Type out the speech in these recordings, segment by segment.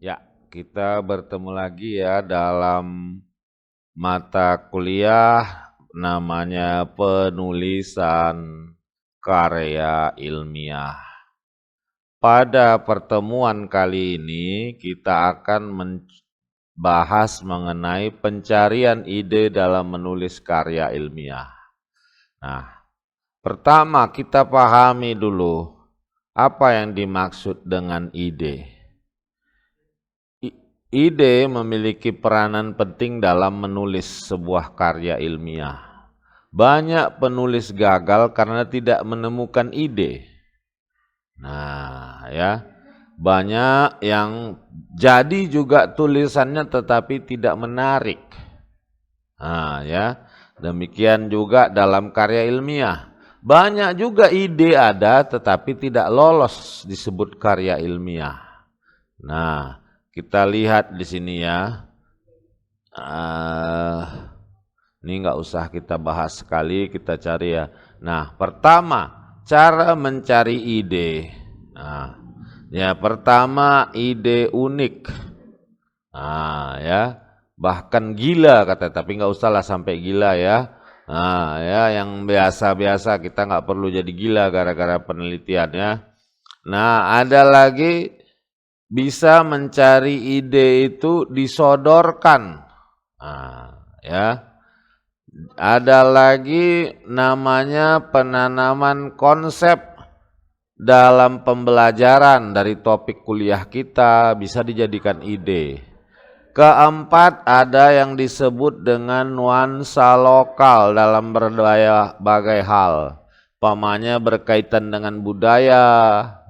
Ya, kita bertemu lagi ya dalam mata kuliah namanya penulisan karya ilmiah. Pada pertemuan kali ini kita akan membahas mengenai pencarian ide dalam menulis karya ilmiah. Nah, pertama kita pahami dulu apa yang dimaksud dengan ide. Ide memiliki peranan penting dalam menulis sebuah karya ilmiah. Banyak penulis gagal karena tidak menemukan ide. Nah, ya, banyak yang jadi juga tulisannya tetapi tidak menarik. Nah, ya, demikian juga dalam karya ilmiah. Banyak juga ide ada tetapi tidak lolos disebut karya ilmiah. Nah, kita lihat di sini ya. Ini nggak usah kita bahas sekali, kita cari ya. Nah, pertama cara mencari ide. Nah, ya pertama ide unik. Nah, ya bahkan gila kata, tapi nggak usah lah sampai gila ya. Nah, ya yang biasa-biasa kita nggak perlu jadi gila gara-gara penelitian ya. Nah, ada lagi bisa mencari ide itu disodorkan. Nah, ya. Ada lagi namanya penanaman konsep dalam pembelajaran dari topik kuliah kita bisa dijadikan ide. Keempat, ada yang disebut dengan nuansa lokal dalam berbagai hal. Pamannya berkaitan dengan budaya.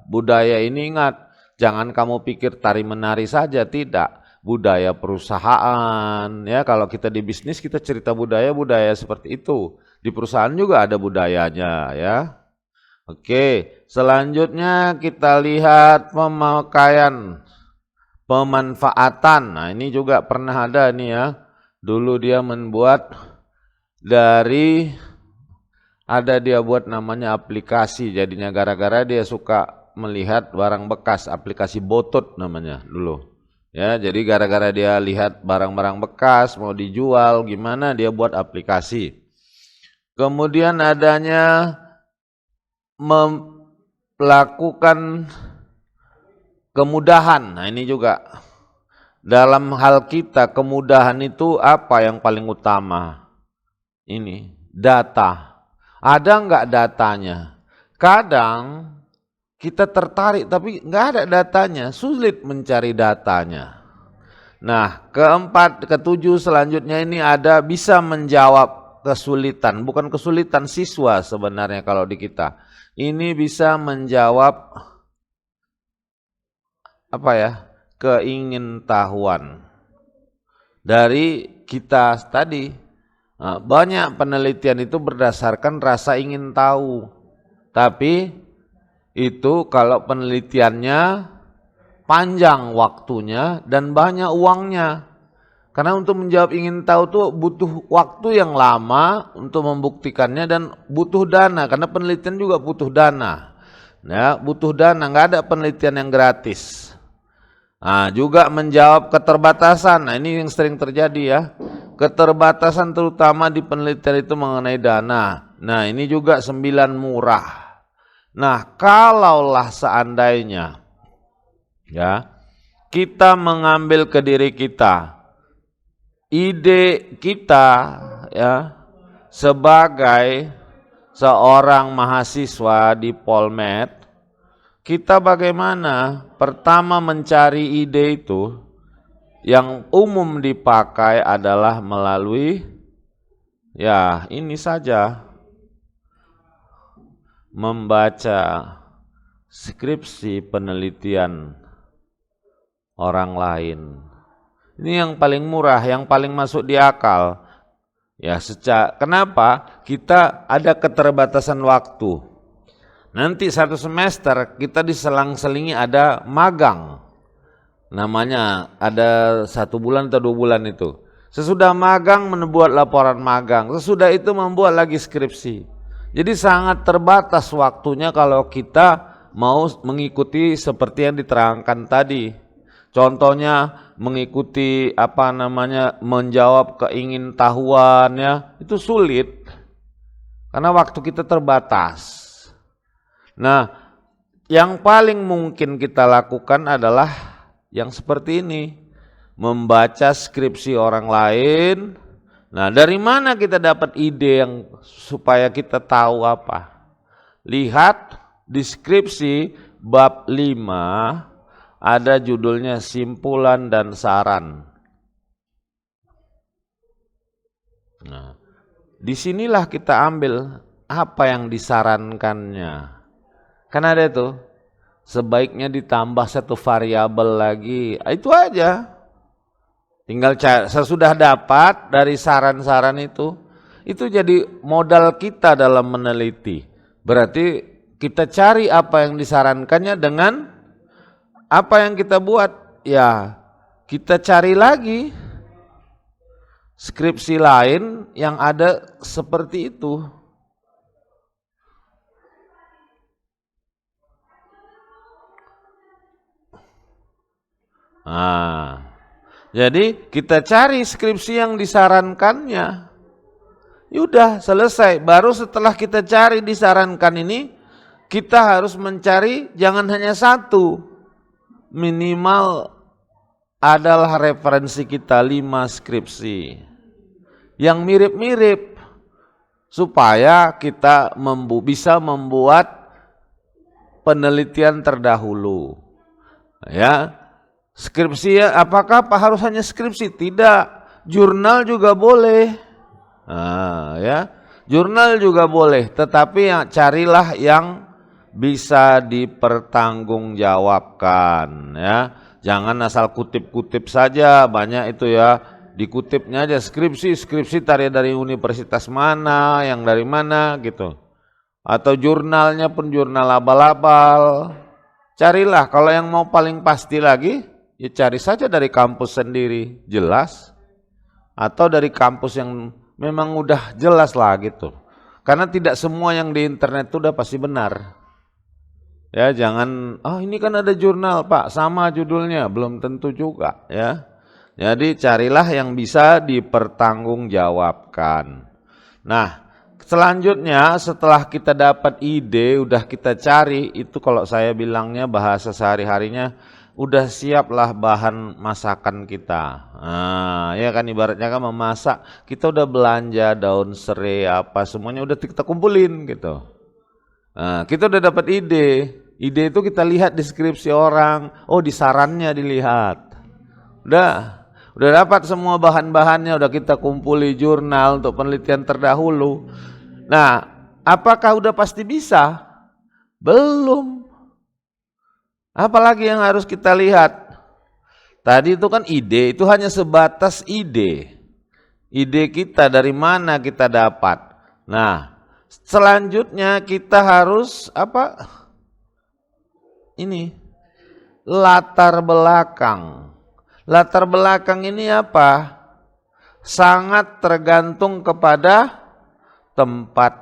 Budaya ini ingat, jangan kamu pikir tari menari saja, tidak. Budaya perusahaan, ya kalau kita di bisnis kita cerita budaya seperti itu. Di perusahaan juga ada budayanya, ya. Oke, selanjutnya kita lihat pemakaian, pemanfaatan. Nah ini juga pernah ada nih ya. Dulu dia membuat dia buat namanya aplikasi. Jadinya gara-gara dia suka melihat barang bekas, aplikasi Botot namanya dulu. Ya, jadi gara-gara dia lihat barang-barang bekas mau dijual gimana dia buat aplikasi. Kemudian adanya melakukan kemudahan. Nah, ini juga dalam hal kita kemudahan itu apa yang paling utama? Ini data. Ada enggak datanya? Kadang kita tertarik tapi nggak ada datanya, sulit mencari datanya. Nah, ketujuh selanjutnya ini ada bisa menjawab kesulitan, bukan kesulitan siswa sebenarnya kalau di kita. Ini bisa menjawab apa ya? Keingintahuan dari kita tadi. Nah, banyak penelitian itu berdasarkan rasa ingin tahu. Tapi itu kalau penelitiannya panjang waktunya dan banyak uangnya. Karena untuk menjawab ingin tahu tuh butuh waktu yang lama untuk membuktikannya dan butuh dana. Karena penelitian juga butuh dana. Ya, butuh dana, nggak ada penelitian yang gratis. Nah, juga menjawab keterbatasan. Nah, ini yang sering terjadi ya. Keterbatasan terutama di penelitian itu mengenai dana. Nah, ini juga 9 murah. Nah, kalaulah seandainya ya kita mengambil ke diri kita ide kita ya sebagai seorang mahasiswa di Polmed, kita bagaimana? Pertama mencari ide itu yang umum dipakai adalah melalui ya ini saja, membaca skripsi penelitian orang lain. Ini yang paling murah, yang paling masuk di akal. Ya, kenapa? Kita ada keterbatasan waktu. Nanti satu semester kita diselang-selingi ada magang. Namanya ada 1 bulan atau 2 bulan itu. Sesudah magang membuat laporan magang. Sesudah itu membuat lagi skripsi. Jadi sangat terbatas waktunya kalau kita mau mengikuti seperti yang diterangkan tadi. Contohnya mengikuti menjawab keingintahuan ya, itu sulit karena waktu kita terbatas. Nah, yang paling mungkin kita lakukan adalah yang seperti ini, membaca skripsi orang lain. Nah, dari mana kita dapat ide yang supaya kita tahu apa? Lihat di skripsi bab 5 ada judulnya simpulan dan saran. Nah, disinilah kita ambil apa yang disarankannya. Kan ada itu, sebaiknya ditambah satu variabel lagi, itu aja. Tinggal sesudah dapat dari saran-saran itu jadi modal kita dalam meneliti. Berarti kita cari apa yang disarankannya dengan apa yang kita buat, ya kita cari lagi skripsi lain yang ada seperti itu. Nah, jadi kita cari skripsi yang disarankannya. Yaudah selesai. Baru setelah kita cari disarankan ini, kita harus mencari jangan hanya satu. Minimal adalah referensi kita 5 skripsi. Yang mirip-mirip. Supaya kita bisa membuat penelitian terdahulu. Ya. Skripsi ya, apakah harus hanya skripsi? Tidak, jurnal juga boleh. Nah, ya, jurnal juga boleh, tetapi carilah yang bisa dipertanggungjawabkan, ya. Jangan asal kutip-kutip saja, banyak itu ya, dikutipnya aja skripsi dari universitas mana, yang dari mana gitu. Atau jurnalnya pun jurnal abal-abal. Carilah kalau yang mau paling pasti lagi, ya cari saja dari kampus sendiri, jelas. Atau dari kampus yang memang udah jelas lah gitu. Karena tidak semua yang di internet itu udah pasti benar. Ya jangan, ini kan ada jurnal Pak, sama judulnya, belum tentu juga ya. Jadi carilah yang bisa dipertanggungjawabkan. Nah, selanjutnya setelah kita dapat ide, udah kita cari, itu kalau saya bilangnya bahasa sehari-harinya, udah siaplah bahan masakan kita. Nah, ya kan ibaratnya kan memasak, kita udah belanja daun serai apa semuanya udah kita kumpulin gitu. Nah, kita udah dapat ide. Ide itu kita lihat deskripsi orang, di sarannya dilihat. Udah dapat semua bahan-bahannya, udah kita kumpuli jurnal untuk penelitian terdahulu. Nah, apakah udah pasti bisa? Belum. Apalagi yang harus kita lihat? Tadi itu kan ide, itu hanya sebatas ide. Ide kita dari mana kita dapat. Nah, selanjutnya kita harus ini, latar belakang. Latar belakang ini apa? Sangat tergantung kepada tempat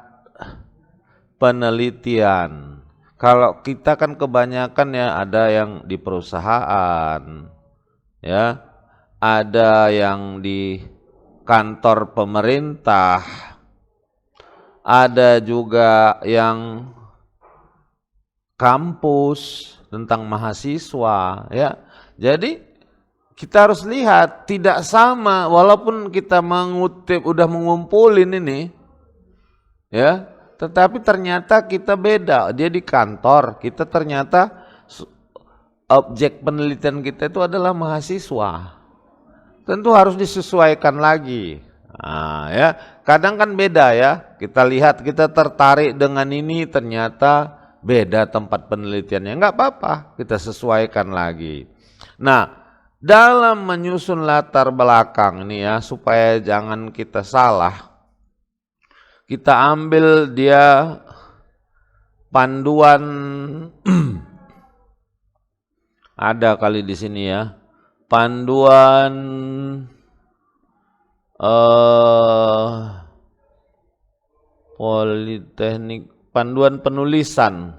penelitian. Kalau kita kan kebanyakan ya ada yang di perusahaan, ya, ada yang di kantor pemerintah, ada juga yang kampus tentang mahasiswa, ya. Jadi kita harus lihat tidak sama walaupun kita mengutip udah mengumpulin ini, ya. Tetapi ternyata kita beda, dia di kantor, kita ternyata objek penelitian kita itu adalah mahasiswa. Tentu harus disesuaikan lagi. Nah, ya, kadang kan beda ya, kita lihat kita tertarik dengan ini ternyata beda tempat penelitiannya, enggak apa-apa, kita sesuaikan lagi. Nah, dalam menyusun latar belakang ini ya, supaya jangan kita salah, kita ambil dia panduan ada kali di sini ya, panduan Politeknik, panduan penulisan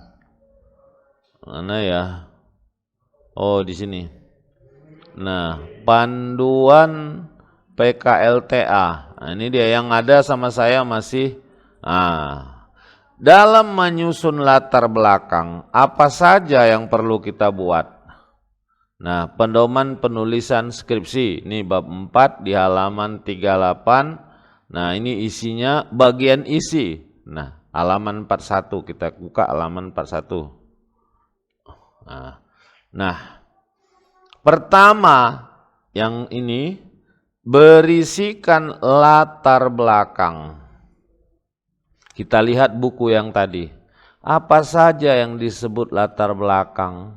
mana ya? Di sini Nah, panduan PKLTA. Nah, ini dia yang ada sama saya masih. Dalam menyusun latar belakang, apa saja yang perlu kita buat? Nah, pedoman penulisan skripsi. Ini bab 4 di halaman 38. Nah, ini isinya bagian isi. Nah, halaman 41. Kita buka halaman 41. Nah, pertama yang ini berisikan latar belakang. Kita lihat buku yang tadi. Apa saja yang disebut latar belakang?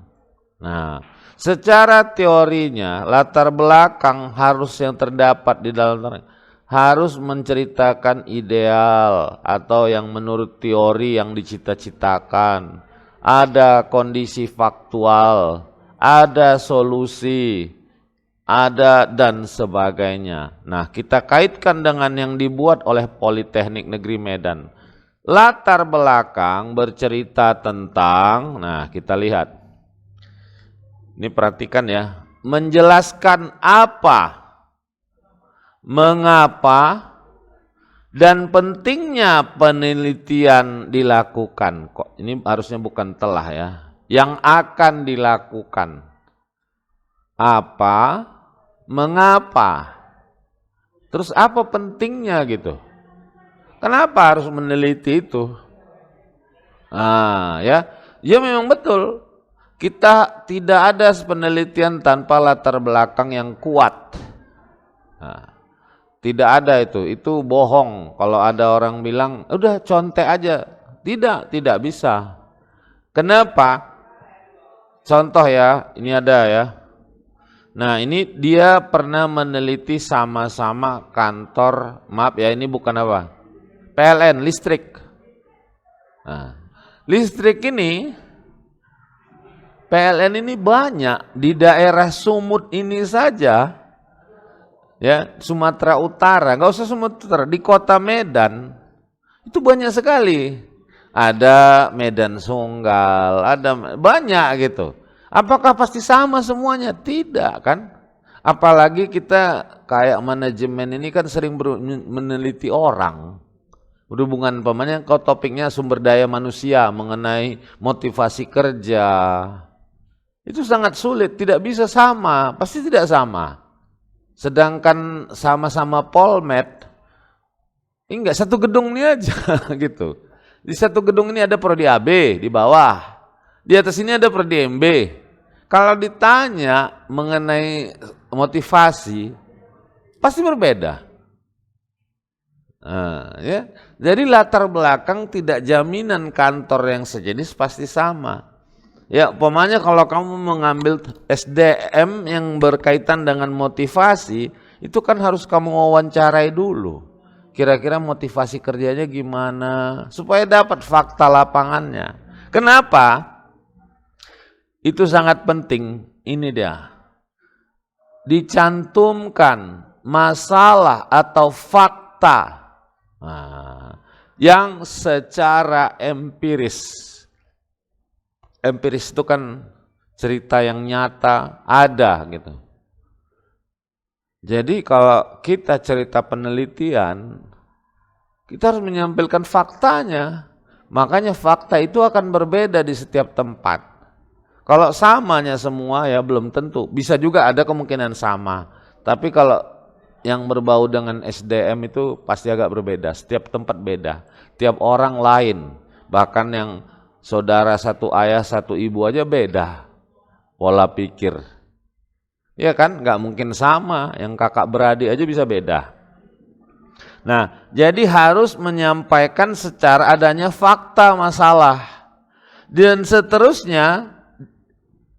Nah, secara teorinya latar belakang harus yang terdapat di dalam harus menceritakan ideal atau yang menurut teori yang dicita-citakan. Ada kondisi faktual, ada solusi, ada dan sebagainya. Nah, kita kaitkan dengan yang dibuat oleh Politeknik Negeri Medan. Latar belakang bercerita tentang, nah kita lihat. Ini perhatikan ya, menjelaskan apa, mengapa, dan pentingnya penelitian dilakukan. Kok ini harusnya bukan telah ya, yang akan dilakukan. Apa, mengapa, terus apa pentingnya gitu. Kenapa harus meneliti itu? Ya memang betul. Kita tidak ada penelitian tanpa latar belakang yang kuat. Tidak ada itu bohong. Kalau ada orang bilang, udah contek aja. Tidak bisa. Kenapa? Contoh ya, ini ada ya. Nah, ini dia pernah meneliti sama-sama kantor, maaf ya, ini bukan apa? PLN, listrik. Nah, listrik ini, PLN ini banyak di daerah Sumut ini saja, ya Sumatera Utara, nggak usah Sumatera Utara, di kota Medan itu banyak sekali. Ada Medan Sunggal, ada banyak gitu. Apakah pasti sama semuanya? Tidak kan? Apalagi kita kayak manajemen ini kan sering meneliti orang. Berhubungan pamannya kau topiknya sumber daya manusia mengenai motivasi kerja. Itu sangat sulit, tidak bisa sama, pasti tidak sama. Sedangkan sama-sama Polmed, ini enggak satu gedung ini aja gitu. Di satu gedung ini ada prodi AB di bawah. Di atas ini ada prodi MB. Kalau ditanya mengenai motivasi, pasti berbeda. Ya. Jadi latar belakang tidak jaminan kantor yang sejenis pasti sama. Ya, umpamanya kalau kamu mengambil SDM yang berkaitan dengan motivasi, itu kan harus kamu wawancarai dulu. Kira-kira motivasi kerjanya gimana supaya dapat fakta lapangannya. Kenapa? Itu sangat penting. Ini dia. Dicantumkan masalah atau fakta yang secara empiris. Empiris itu kan cerita yang nyata ada gitu. Jadi kalau kita cerita penelitian, kita harus menyampaikan faktanya. Makanya fakta itu akan berbeda di setiap tempat. Kalau samanya semua ya belum tentu. Bisa juga ada kemungkinan sama. Tapi kalau yang berbau dengan SDM itu pasti agak berbeda. Setiap tempat beda. Tiap orang lain. Bahkan yang saudara satu ayah satu ibu aja beda pola pikir. Ya kan, nggak mungkin sama. Yang kakak beradik aja bisa beda. Nah, jadi harus menyampaikan secara adanya fakta masalah. Dan seterusnya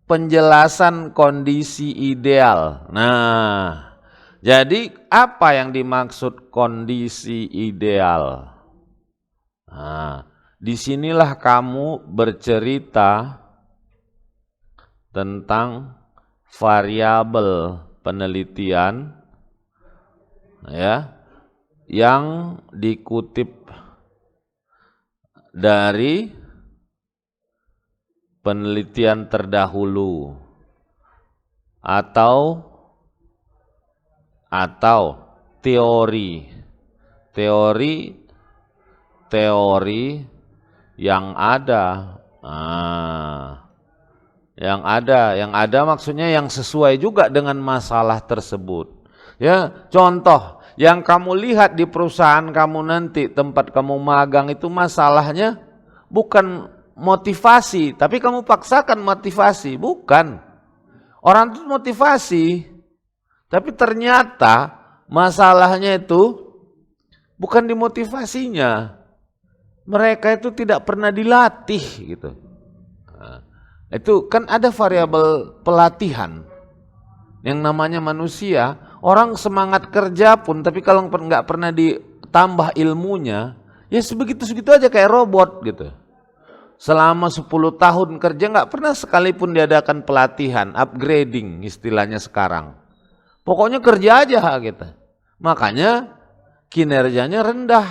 penjelasan kondisi ideal. Nah, jadi apa yang dimaksud kondisi ideal? Nah, disinilah kamu bercerita tentang variabel penelitian ya yang dikutip dari penelitian terdahulu atau teori. Teori yang ada. Yang ada maksudnya yang sesuai juga dengan masalah tersebut. Ya, contoh yang kamu lihat di perusahaan kamu nanti, tempat kamu magang itu masalahnya bukan motivasi, tapi kamu paksakan motivasi, bukan. Orang itu motivasi, tapi ternyata masalahnya itu bukan di motivasinya. Mereka itu tidak pernah dilatih gitu. Nah, itu kan ada variabel pelatihan. Yang namanya manusia, orang semangat kerja pun, tapi kalau nggak pernah ditambah ilmunya, ya sebegitu-segitu aja kayak robot gitu. Selama 10 tahun kerja nggak pernah sekalipun diadakan pelatihan, upgrading istilahnya sekarang. Pokoknya kerja aja gitu. Makanya kinerjanya rendah.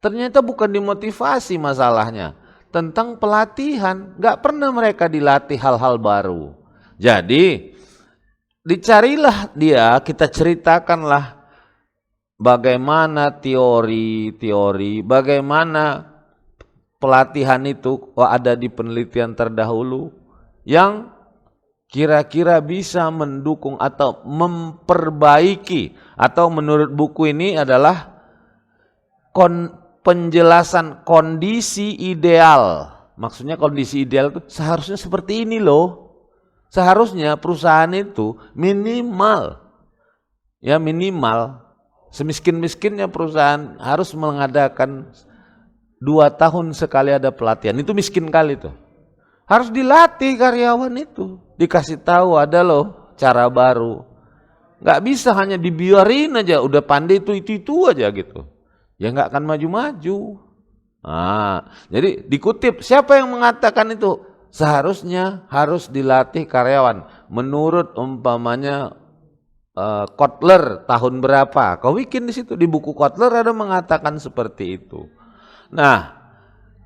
Ternyata bukan dimotivasi masalahnya, tentang pelatihan. Nggak pernah mereka dilatih hal-hal baru. Jadi dicarilah dia, kita ceritakanlah bagaimana teori, bagaimana pelatihan itu ada di penelitian terdahulu yang kira-kira bisa mendukung atau memperbaiki, atau menurut buku ini adalah penjelasan kondisi ideal. Maksudnya kondisi ideal itu seharusnya seperti ini loh. Seharusnya perusahaan itu minimal semiskin-miskinnya perusahaan harus mengadakan 2 tahun sekali ada pelatihan. Itu miskin kali tuh. Harus dilatih karyawan itu. Dikasih tahu ada loh cara baru. Nggak bisa hanya dibiarin aja, udah pandai itu aja gitu. Ya nggak akan maju-maju. Jadi dikutip, siapa yang mengatakan itu? Seharusnya harus dilatih karyawan. Menurut umpamanya Kotler tahun berapa? Kau bikin di situ, di buku Kotler ada mengatakan seperti itu. Nah,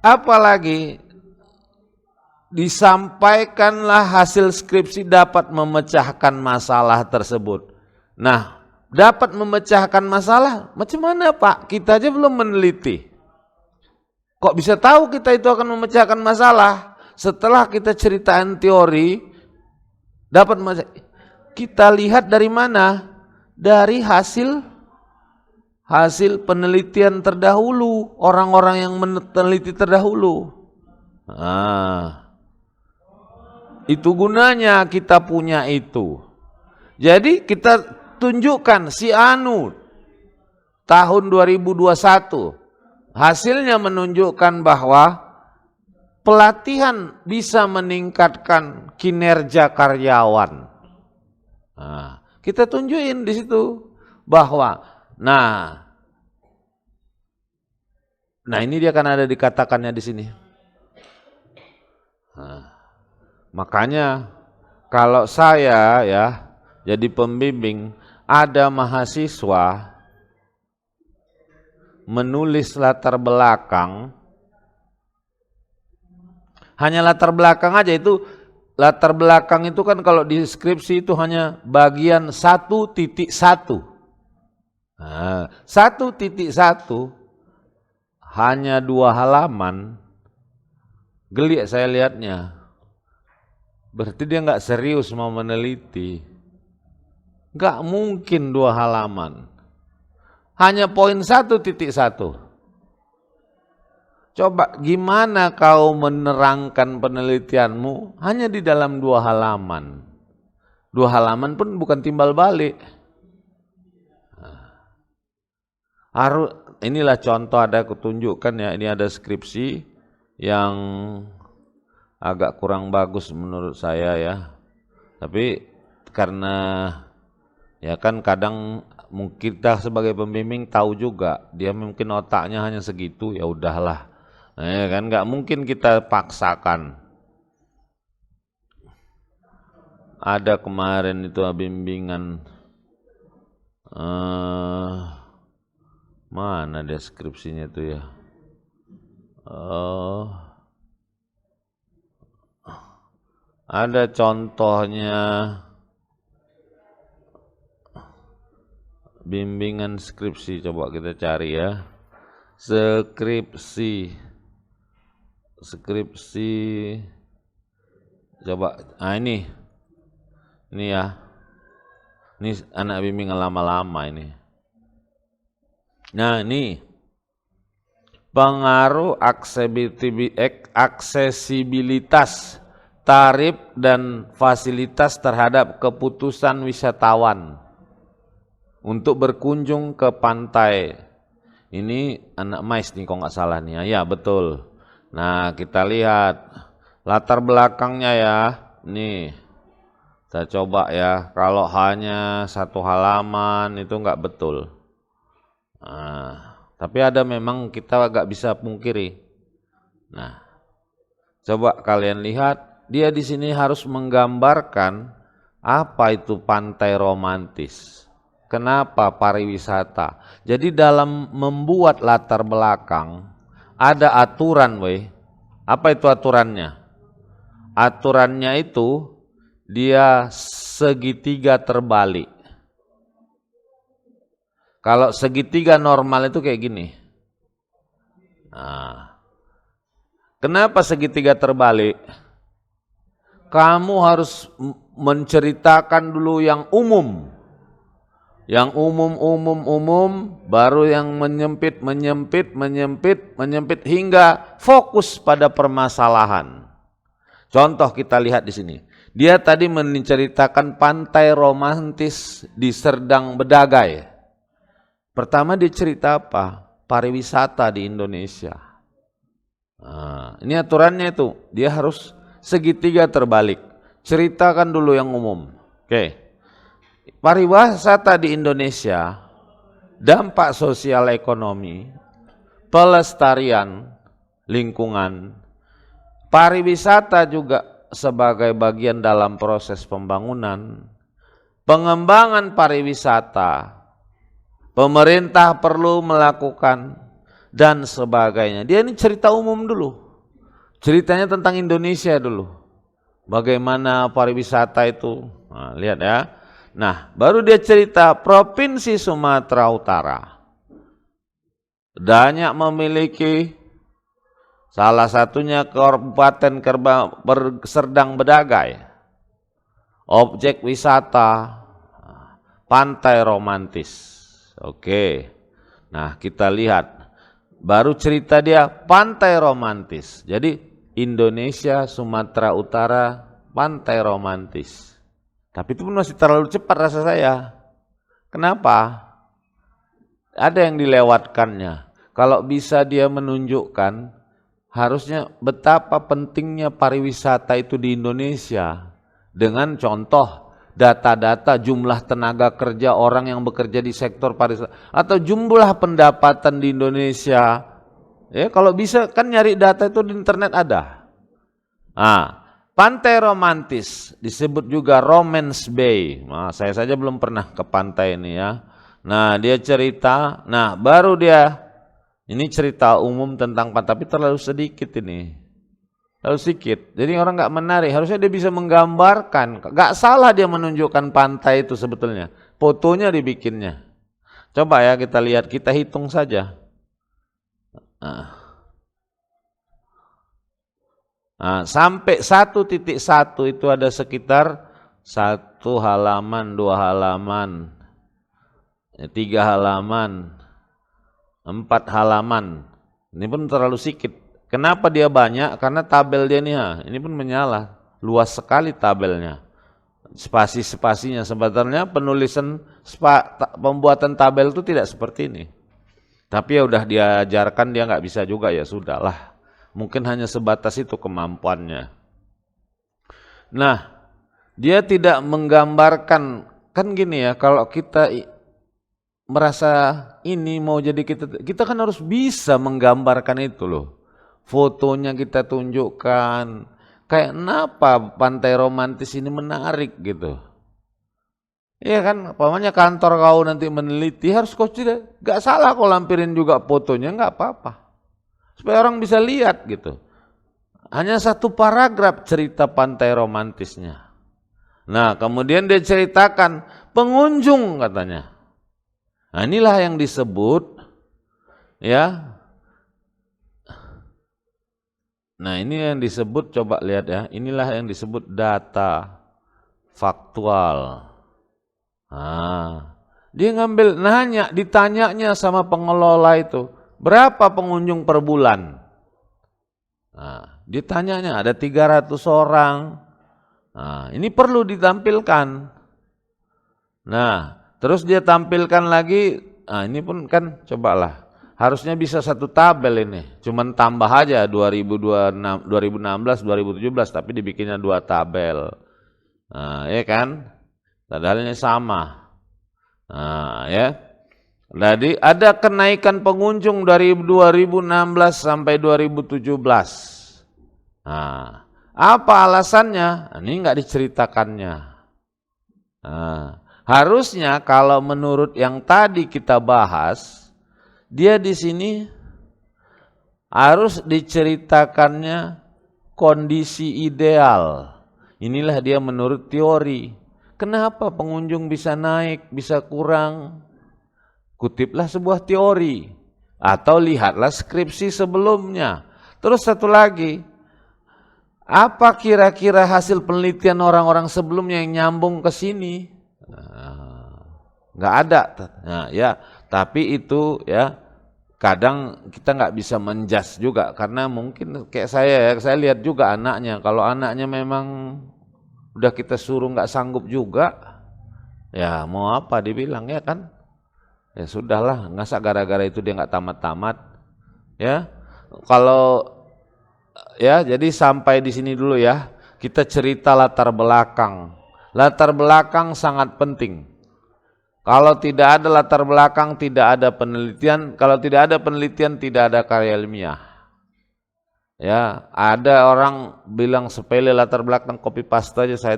apalagi disampaikanlah hasil skripsi dapat memecahkan masalah tersebut. Nah, dapat memecahkan masalah, macam mana Pak? Kita aja belum meneliti. Kok bisa tahu kita itu akan memecahkan masalah? Setelah kita ceritain teori, dapat kita lihat dari mana? Dari hasil penelitian terdahulu, orang-orang yang meneliti terdahulu. Itu gunanya kita punya itu. Jadi kita tunjukkan si Anu tahun 2021 hasilnya menunjukkan bahwa pelatihan bisa meningkatkan kinerja karyawan. Kita tunjukin di situ bahwa nah ini dia kan ada dikatakannya di sini. Makanya kalau saya ya jadi pembimbing, ada mahasiswa menulis latar belakang, hanya latar belakang aja. Itu latar belakang itu kan kalau di skripsi itu hanya bagian 1.1. 1.1 hanya 2 halaman. Geli saya lihatnya. Berarti dia nggak serius mau meneliti. Nggak mungkin 2 halaman. Hanya poin 1.1. Coba gimana kau menerangkan penelitianmu hanya di dalam 2 halaman. 2 halaman pun bukan timbal balik. Inilah contoh, ada kutunjukkan ya, ini ada skripsi yang agak kurang bagus menurut saya ya. Tapi karena ya kan kadang mungkin kita sebagai pembimbing tahu juga dia mungkin otaknya hanya segitu, ya udahlah. Ya kan nggak mungkin kita paksakan. Ada kemarin itu bimbingan mana deskripsinya tuh ya? Ada contohnya bimbingan skripsi, coba kita cari ya. Skripsi. Coba, nah ini ya. Ini anak bimbingan lama-lama ini. Nah ini pengaruh aksesibilitas tarif dan fasilitas terhadap keputusan wisatawan untuk berkunjung ke pantai. Ini anak mais nih kalau nggak salah nih. Ya betul. Nah kita lihat latar belakangnya ya. Nih kita coba ya. Kalau hanya satu halaman itu nggak betul. Nah, tapi ada memang kita agak bisa pungkiri. Nah, coba kalian lihat, dia di sini harus menggambarkan apa itu pantai romantis. Kenapa pariwisata? Jadi dalam membuat latar belakang ada aturan, weh. Apa itu aturannya? Aturannya itu dia segitiga terbalik. Kalau segitiga normal itu kayak gini. Nah, kenapa segitiga terbalik? Kamu harus menceritakan dulu yang umum. Yang umum, baru yang menyempit hingga fokus pada permasalahan. Contoh kita lihat di sini. Dia tadi menceritakan pantai romantis di Serdang Bedagai. Pertama dia cerita apa? Pariwisata di Indonesia. Nah, ini aturannya itu. Dia harus segitiga terbalik. Ceritakan dulu yang umum. Oke. Pariwisata di Indonesia, dampak sosial ekonomi, pelestarian lingkungan. Pariwisata juga sebagai bagian dalam proses pembangunan. Pengembangan pariwisata. Pemerintah perlu melakukan dan sebagainya. Dia ini cerita umum dulu. Ceritanya tentang Indonesia dulu. Bagaimana pariwisata itu. Nah, lihat ya. Nah, baru dia cerita Provinsi Sumatera Utara. Banyak memiliki salah satunya Kabupaten Serdang Bedagai. Objek wisata, pantai romantis. Oke, nah kita lihat, baru cerita dia pantai romantis. Jadi Indonesia, Sumatera Utara, pantai romantis. Tapi itu pun masih terlalu cepat rasa saya. Kenapa? Ada yang dilewatkannya. Kalau bisa dia menunjukkan, harusnya betapa pentingnya pariwisata itu di Indonesia. Dengan contoh, data-data jumlah tenaga kerja orang yang bekerja di sektor pariwisata atau jumlah pendapatan di Indonesia. Ya, kalau bisa kan nyari data itu di internet ada. Nah, pantai romantis disebut juga Romance Bay. Nah, saya saja belum pernah ke pantai ini ya. Nah, dia cerita, nah baru dia ini cerita umum tentang pantai tapi terlalu sedikit ini. Terlalu sedikit, jadi orang nggak menarik. Harusnya dia bisa menggambarkan. Nggak salah dia menunjukkan pantai itu sebetulnya. Fotonya dibikinnya. Coba ya kita lihat, kita hitung saja. Nah, sampai 1.1 itu ada sekitar 1 halaman, 2 halaman, 3 halaman, 4 halaman. Ini pun terlalu sedikit. Kenapa dia banyak? Karena tabel dia nih, ini pun menyala. Luas sekali tabelnya. Spasi-spasinya sebetulnya penulisan pembuatan tabel itu tidak seperti ini. Tapi ya udah diajarkan dia nggak bisa juga ya sudahlah. Mungkin hanya sebatas itu kemampuannya. Nah, dia tidak menggambarkan, kan gini ya, kalau kita merasa ini mau jadi kita kan harus bisa menggambarkan itu loh. Fotonya kita tunjukkan, kayak kenapa pantai romantis ini menarik gitu. Iya kan, apalagi kantor kau nanti meneliti harus kau tidak, gak salah kau lampirin juga fotonya, gak apa-apa. Supaya orang bisa lihat gitu. Hanya 1 paragraf cerita pantai romantisnya. Nah kemudian dia ceritakan pengunjung katanya. Nah, inilah yang disebut ya. Nah, ini yang disebut, coba lihat ya. Inilah yang disebut data faktual. Nah, dia ngambil, ditanyanya sama pengelola itu, berapa pengunjung per bulan? Nah, ditanyanya ada 300 orang. Nah, ini perlu ditampilkan. Nah, terus dia tampilkan lagi, nah ini pun kan cobalah. Harusnya bisa satu tabel ini, cuman tambah aja 2026, 2016, 2017, tapi dibikinnya 2 tabel. Nah, ya kan? Padahal ini sama. Nah, ya. Jadi ada kenaikan pengunjung dari 2016 sampai 2017. Nah, apa alasannya? Ini enggak diceritakannya. Nah, harusnya kalau menurut yang tadi kita bahas, dia di sini harus diceritakannya kondisi ideal. Inilah dia menurut teori. Kenapa pengunjung bisa naik, bisa kurang? Kutiplah sebuah teori atau lihatlah skripsi sebelumnya. Terus satu lagi, apa kira-kira hasil penelitian orang-orang sebelumnya yang nyambung ke sini? Nggak ada. Nah, ya, tapi itu ya kadang kita nggak bisa menjudge juga karena mungkin kayak saya lihat juga anaknya. Kalau anaknya memang udah kita suruh nggak sanggup juga, ya mau apa dibilang ya kan? Ya sudahlah, masa gara-gara itu dia nggak tamat-tamat, ya. Kalau ya, jadi sampai di sini dulu ya. Kita cerita latar belakang. Latar belakang sangat penting. Kalau tidak ada latar belakang, tidak ada penelitian. Kalau tidak ada penelitian, tidak ada karya ilmiah. Ya, ada orang bilang sepele latar belakang copy paste aja, saya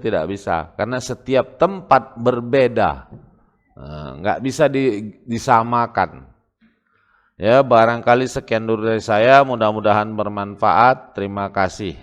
tidak bisa. Karena setiap tempat berbeda, nggak bisa disamakan. Ya, barangkali sekian dulu dari saya. Mudah-mudahan bermanfaat. Terima kasih.